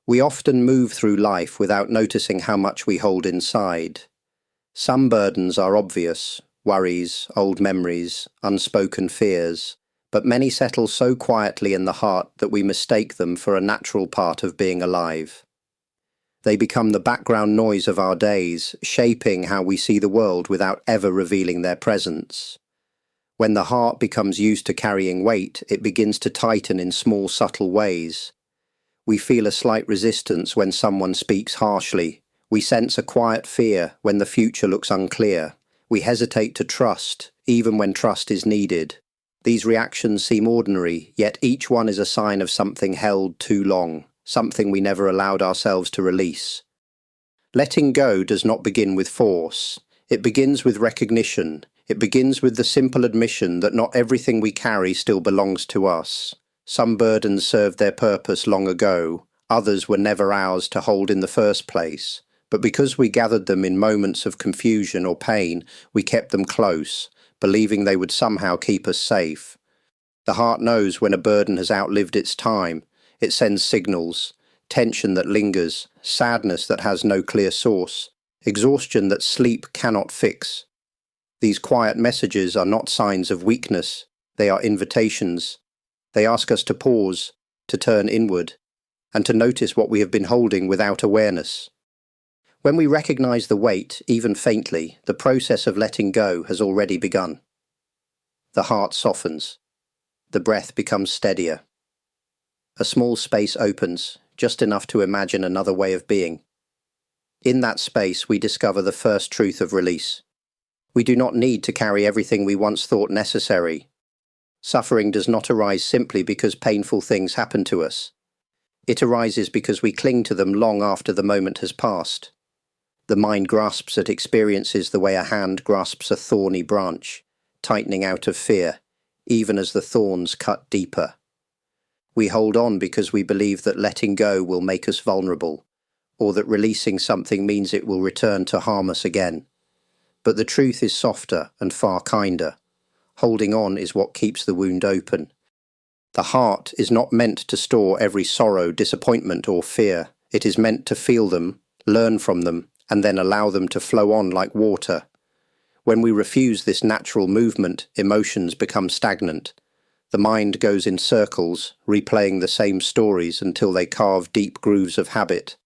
We often move through life without noticing how much we hold inside. Some burdens are obvious, worries, old memories, unspoken fears, but many settle so quietly in the heart that we mistake them for a natural part of being alive. They become the background noise of our days, shaping how we see the world without ever revealing their presence. When the heart becomes used to carrying weight, it begins to tighten in small, subtle ways. We feel a slight resistance when someone speaks harshly. We sense a quiet fear when the future looks unclear. We hesitate to trust, even when trust is needed. These reactions seem ordinary, yet each one is a sign of something held too long, something we never allowed ourselves to release. Letting go does not begin with force. It begins with recognition. It begins with the simple admission that not everything we carry still belongs to us. Some burdens served their purpose long ago, others were never ours to hold in the first place. But because we gathered them in moments of confusion or pain, we kept them close, believing they would somehow keep us safe. The heart knows when a burden has outlived its time. It sends signals: tension that lingers, sadness that has no clear source, exhaustion that sleep cannot fix. These quiet messages are not signs of weakness, they are invitations. They ask us to pause, to turn inward, and to notice what we have been holding without awareness. When we recognize the weight, even faintly, the process of letting go has already begun. The heart softens. The breath becomes steadier. A small space opens, just enough to imagine another way of being. In that space, we discover the first truth of release. We do not need to carry everything we once thought necessary. Suffering does not arise simply because painful things happen to us. It arises because we cling to them long after the moment has passed. The mind grasps at experiences the way a hand grasps a thorny branch, tightening out of fear, even as the thorns cut deeper. We hold on because we believe that letting go will make us vulnerable, or that releasing something means it will return to harm us again. But the truth is softer and far kinder. Holding on is what keeps the wound open. The heart is not meant to store every sorrow, disappointment, or fear. It is meant to feel them, learn from them, and then allow them to flow on like water. When we refuse this natural movement, emotions become stagnant. The mind goes in circles, replaying the same stories until they carve deep grooves of habit.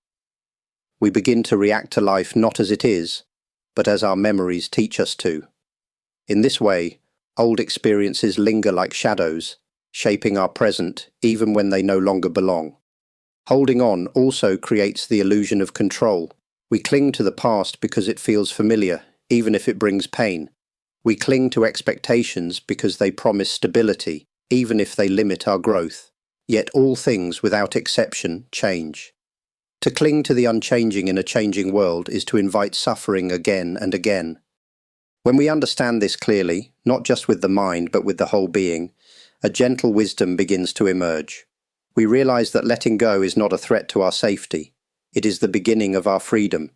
We begin to react to life not as it is, but as our memories teach us to. In this way, old experiences linger like shadows, shaping our present even when they no longer belong. Holding on also creates the illusion of control. We cling to the past because it feels familiar, even if it brings pain. We cling to expectations because they promise stability, even if they limit our growth. Yet all things, without exception, change. To cling to the unchanging in a changing world is to invite suffering again and again. When we understand this clearly, not just with the mind but with the whole being, a gentle wisdom begins to emerge. We realize that letting go is not a threat to our safety. It is the beginning of our freedom.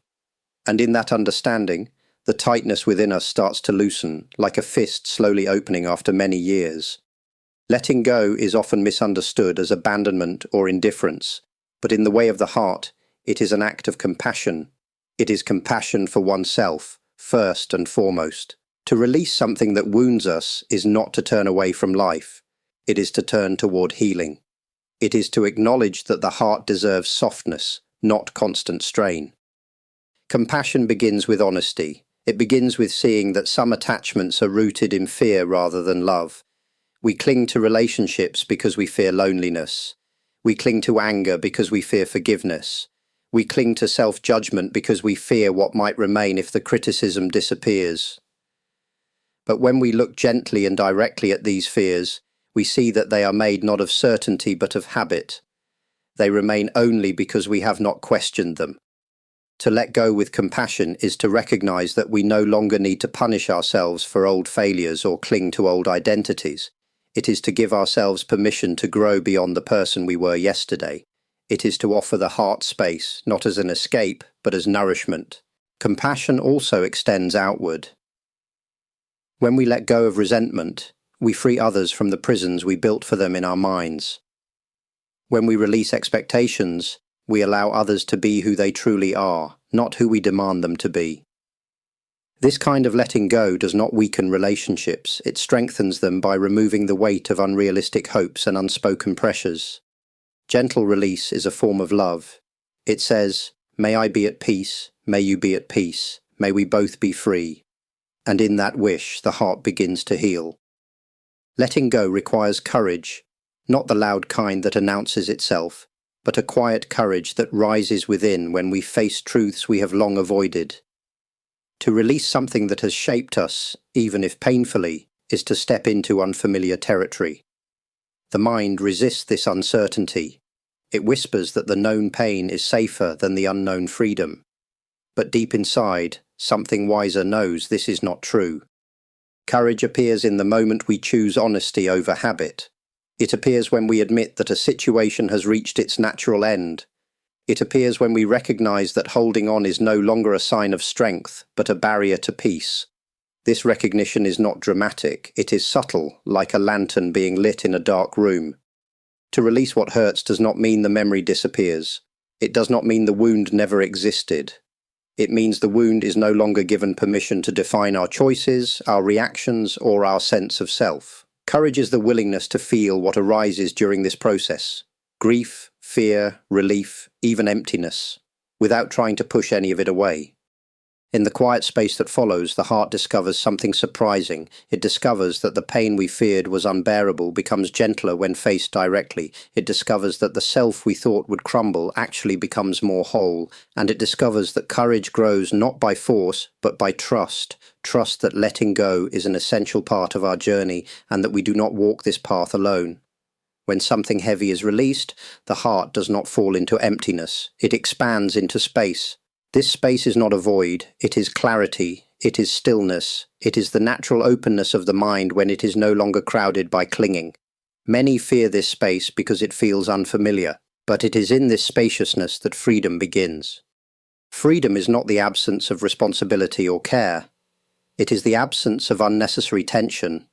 And in that understanding, the tightness within us starts to loosen, like a fist slowly opening after many years. Letting go is often misunderstood as abandonment or indifference, but in the way of the heart, it is an act of compassion. It is compassion for oneself, first and foremost. To release something that wounds us is not to turn away from life. It is to turn toward healing. It is to acknowledge that the heart deserves softness, not constant strain. Compassion begins with honesty. It begins with seeing that some attachments are rooted in fear rather than love. We cling to relationships because we fear loneliness. We cling to anger because we fear forgiveness. We cling to self-judgment because we fear what might remain if the criticism disappears. But when we look gently and directly at these fears, we see that they are made not of certainty but of habit. They remain only because we have not questioned them. To let go with compassion is to recognize that we no longer need to punish ourselves for old failures or cling to old identities. It is to give ourselves permission to grow beyond the person we were yesterday. It is to offer the heart space, not as an escape, but as nourishment. Compassion also extends outward. When we let go of resentment, we free others from the prisons we built for them in our minds. When we release expectations, We allow others to be who they truly are, not who we demand them to be. This kind of letting go does not weaken relationships, it strengthens them by removing the weight of unrealistic hopes and unspoken pressures. Gentle release is a form of love. It says, "May I be at peace, may you be at peace, may we both be free." And in that wish, the heart begins to heal. Letting go requires courage, not the loud kind that announces itself, but a quiet courage that rises within when we face truths we have long avoided. To release something that has shaped us, even if painfully, is to step into unfamiliar territory. The mind resists this uncertainty. It whispers that the known pain is safer than the unknown freedom. But deep inside, something wiser knows this is not true. Courage appears in the moment we choose honesty over habit. It appears when we admit that a situation has reached its natural end. It appears when we recognize that holding on is no longer a sign of strength, but a barrier to peace. This recognition is not dramatic, it is subtle, like a lantern being lit in a dark room. To release what hurts does not mean the memory disappears. It does not mean the wound never existed. It means the wound is no longer given permission to define our choices, our reactions, or our sense of self. Courage is the willingness to feel what arises during this process. Grief, fear, relief, even emptiness, without trying to push any of it away. In the quiet space that follows, the heart discovers something surprising. It discovers that the pain we feared was unbearable becomes gentler when faced directly. It discovers that the self we thought would crumble actually becomes more whole. And it discovers that courage grows not by force, but by trust. Trust that letting go is an essential part of our journey and that we do not walk this path alone. When something heavy is released, the heart does not fall into emptiness. It expands into space. This space is not a void, it is clarity, it is stillness, it is the natural openness of the mind when it is no longer crowded by clinging. Many fear this space because it feels unfamiliar, but it is in this spaciousness that freedom begins. Freedom is not the absence of responsibility or care. It is the absence of unnecessary tension.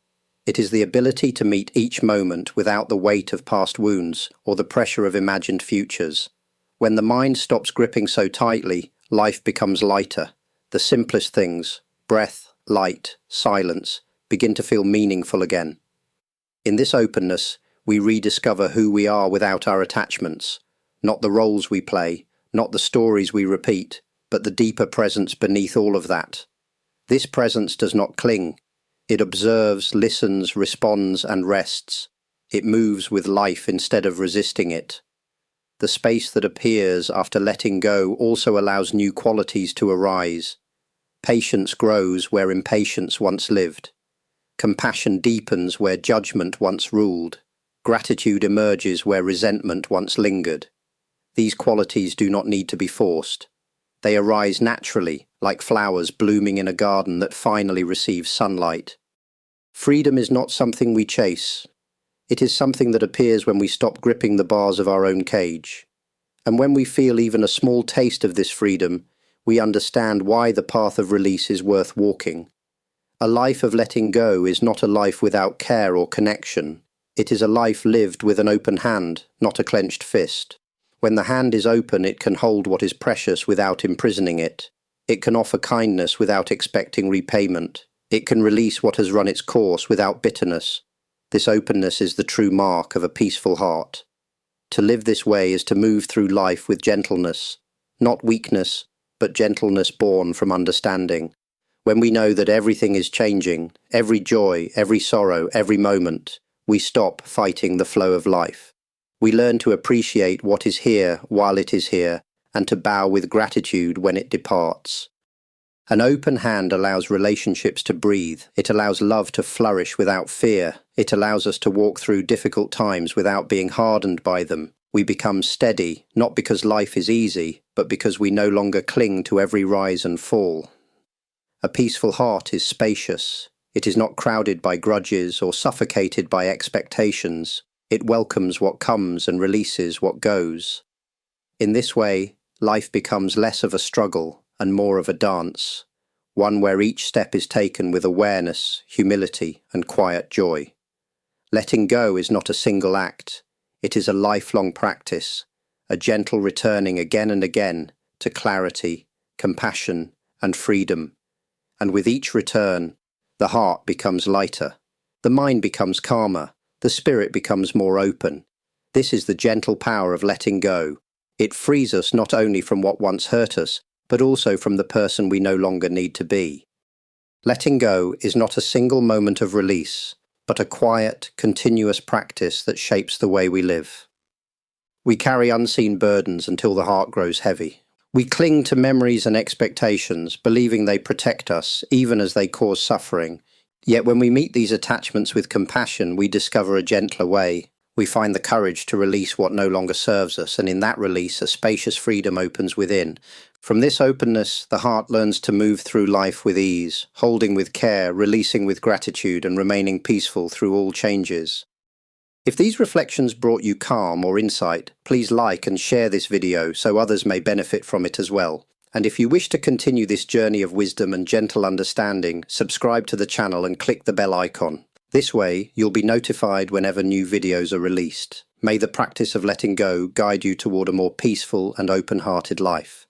It is the ability to meet each moment without the weight of past wounds or the pressure of imagined futures. When the mind stops gripping so tightly, life becomes lighter. The simplest things, breath, light, silence, begin to feel meaningful again. In this openness, we rediscover who we are without our attachments, not the roles we play, not the stories we repeat, but the deeper presence beneath all of that. This presence does not cling. It observes, listens, responds, and rests. It moves with life instead of resisting it. The space that appears after letting go also allows new qualities to arise. Patience grows where impatience once lived. Compassion deepens where judgment once ruled. Gratitude emerges where resentment once lingered. These qualities do not need to be forced. They arise naturally, like flowers blooming in a garden that finally receives sunlight. Freedom is not something we chase. It is something that appears when we stop gripping the bars of our own cage. And when we feel even a small taste of this freedom, we understand why the path of release is worth walking. A life of letting go is not a life without care or connection. It is a life lived with an open hand, not a clenched fist. When the hand is open, it can hold what is precious without imprisoning it. It can offer kindness without expecting repayment. It can release what has run its course without bitterness. This openness is the true mark of a peaceful heart. To live this way is to move through life with gentleness, not weakness, but gentleness born from understanding. When we know that everything is changing, every joy, every sorrow, every moment, we stop fighting the flow of life. We learn to appreciate what is here while it is here, and to bow with gratitude when it departs. An open hand allows relationships to breathe. It allows love to flourish without fear. It allows us to walk through difficult times without being hardened by them. We become steady, not because life is easy, but because we no longer cling to every rise and fall. A peaceful heart is spacious. It is not crowded by grudges or suffocated by expectations. It welcomes what comes and releases what goes. In this way, life becomes less of a struggle and more of a dance, one where each step is taken with awareness, humility, and quiet joy. Letting go is not a single act. It is a lifelong practice, a gentle returning again and again to clarity, compassion, and freedom. And with each return, the heart becomes lighter, the mind becomes calmer, the spirit becomes more open. This is the gentle power of letting go. It frees us not only from what once hurt us, but also from the person we no longer need to be. Letting go is not a single moment of release, but a quiet, continuous practice that shapes the way we live. We carry unseen burdens until the heart grows heavy. We cling to memories and expectations, believing they protect us, even as they cause suffering. Yet when we meet these attachments with compassion, we discover a gentler way. We find the courage to release what no longer serves us, and in that release, a spacious freedom opens within. From this openness, the heart learns to move through life with ease, holding with care, releasing with gratitude, and remaining peaceful through all changes. If these reflections brought you calm or insight, please like and share this video so others may benefit from it as well. And if you wish to continue this journey of wisdom and gentle understanding, subscribe to the channel and click the bell icon. This way, you'll be notified whenever new videos are released. May the practice of letting go guide you toward a more peaceful and open-hearted life.